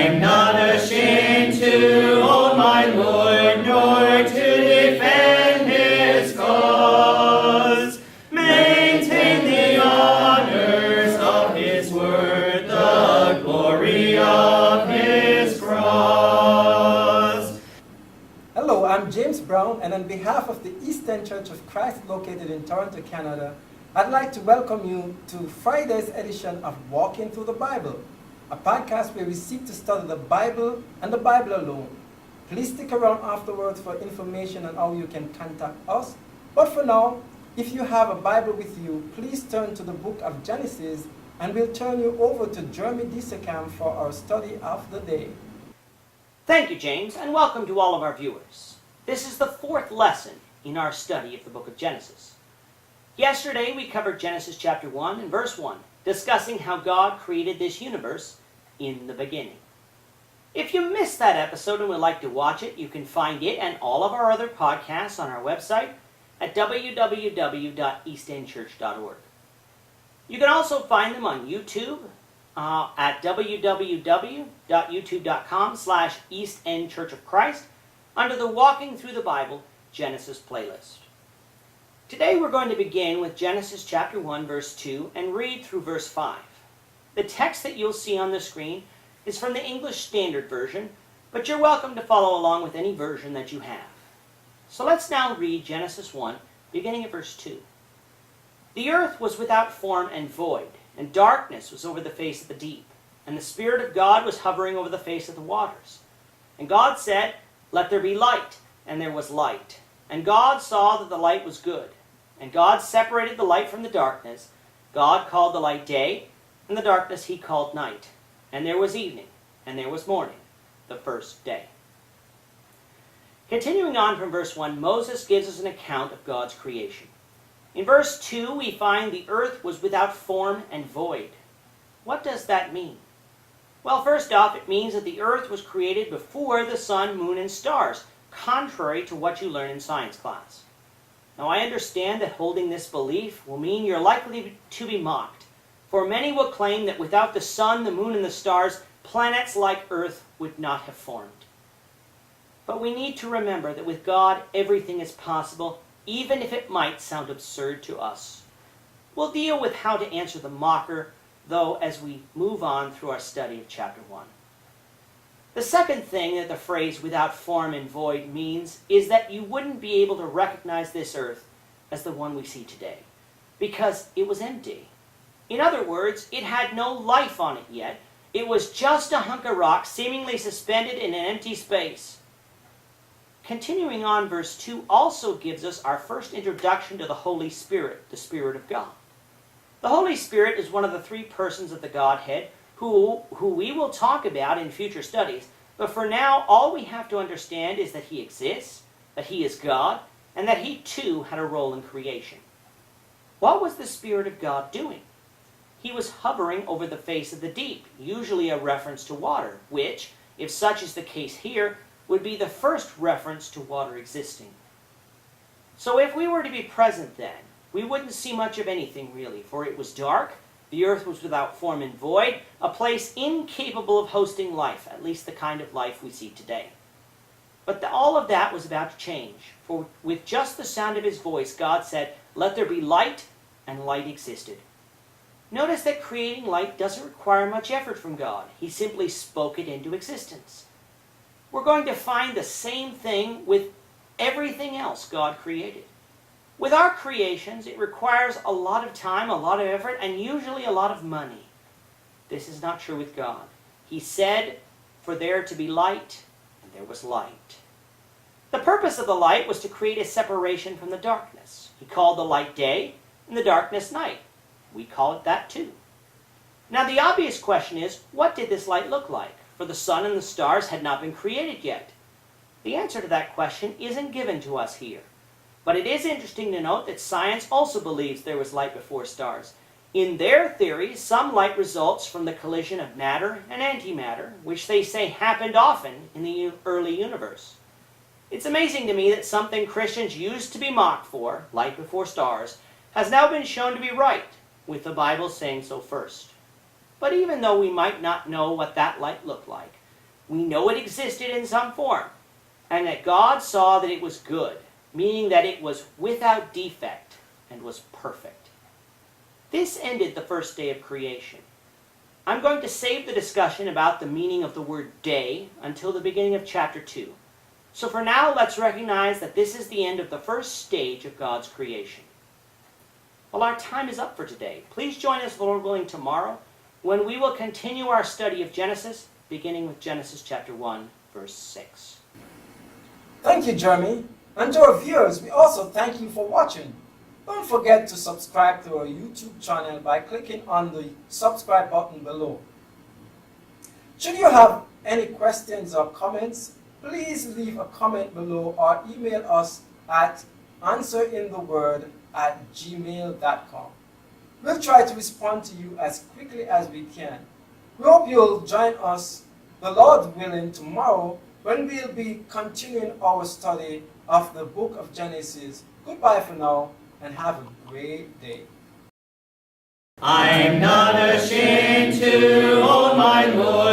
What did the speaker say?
I'm not ashamed to own my Lord, nor to defend his cause. Maintain the honors of his word, the glory of his cross. Hello, I'm James Brown, and on behalf of the Eastern Church of Christ located in Toronto, Canada, I'd like to welcome you to Friday's edition of Walking Through the Bible, a podcast where we seek to study the Bible and the Bible alone. Please stick around afterwards for information on how you can contact us. But for now, if you have a Bible with you, please turn to the book of Genesis, and we'll turn you over to Jeremy Dissekam for our study of the day. Thank you, James, and welcome to all of our viewers. This is the fourth lesson in our study of the book of Genesis. Yesterday, we covered Genesis chapter 1 and verse 1, discussing how God created this universe in the beginning. If you missed that episode and would like to watch it, you can find it and all of our other podcasts on our website at www.eastendchurch.org. You can also find them on YouTube at www.youtube.com/EastEndChurchOfChrist under the Walking Through the Bible Genesis playlist. Today we're going to begin with Genesis chapter 1 verse 2 and read through verse 5. The text that you'll see on the screen is from the English Standard Version, but you're welcome to follow along with any version that you have. So let's now read Genesis 1, beginning at verse 2. The earth was without form and void, and darkness was over the face of the deep, and the Spirit of God was hovering over the face of the waters. And God said, "Let there be light," and there was light. And God saw that the light was good. And God separated the light from the darkness. God called the light day, and the darkness he called night. And there was evening, and there was morning, the first day. Continuing on from verse 1, Moses gives us an account of God's creation. In verse 2, we find the earth was without form and void. What does that mean? Well, first off, it means that the earth was created before the sun, moon, and stars, contrary to what you learn in science class. Now, I understand that holding this belief will mean you're likely to be mocked, for many will claim that without the sun, the moon, and the stars, planets like Earth would not have formed. But we need to remember that with God, everything is possible, even if it might sound absurd to us. We'll deal with how to answer the mocker, though, as we move on through our study of chapter 1. The second thing that the phrase "without form and void" means is that you wouldn't be able to recognize this earth as the one we see today, because it was empty. In other words, it had no life on it yet. It was just a hunk of rock seemingly suspended in an empty space. Continuing on, verse 2 also gives us our first introduction to the Holy Spirit, the Spirit of God. The Holy Spirit is one of the three persons of the Godhead who we will talk about in future studies, but for now all we have to understand is that he exists, that he is God, and that he too had a role in creation. What was the Spirit of God doing? He was hovering over the face of the deep, usually a reference to water, which, if such is the case here, would be the first reference to water existing. So if we were to be present then, we wouldn't see much of anything really, for it was dark, the earth was without form and void, a place incapable of hosting life, at least the kind of life we see today. But all of that was about to change, for with just the sound of his voice, God said, "Let there be light," and light existed. Notice that creating light doesn't require much effort from God. He simply spoke it into existence. We're going to find the same thing with everything else God created. With our creations, it requires a lot of time, a lot of effort, and usually a lot of money. This is not true with God. He said, "For there to be light," and there was light. The purpose of the light was to create a separation from the darkness. He called the light day, and the darkness night. We call it that too. Now the obvious question is, what did this light look like? For the sun and the stars had not been created yet. The answer to that question isn't given to us here. But it is interesting to note that science also believes there was light before stars. In their theory, some light results from the collision of matter and antimatter, which they say happened often in the early universe. It's amazing to me that something Christians used to be mocked for, light before stars, has now been shown to be right, with the Bible saying so first. But even though we might not know what that light looked like, We know it existed in some form, and that God saw that it was good, meaning that it was without defect and was perfect. This ended the first day of creation. I'm going to save the discussion about the meaning of the word day until the beginning of chapter 2. So for now, let's recognize that this is the end of the first stage of God's creation. Well, our time is up for today. Please join us, Lord willing, tomorrow when we will continue our study of Genesis, beginning with Genesis chapter 1, verse 6. Thank you, Jeremy. And to our viewers, we also thank you for watching. Don't forget to subscribe to our YouTube channel by clicking on the subscribe button below. Should you have any questions or comments, please leave a comment below or email us at answerintheword@gmail.com. We'll try to respond to you as quickly as we can. We hope you'll join us, the Lord willing, tomorrow when we'll be continuing our study of the book of Genesis. Goodbye for now, and have a great day. I'm not ashamed to own my Lord.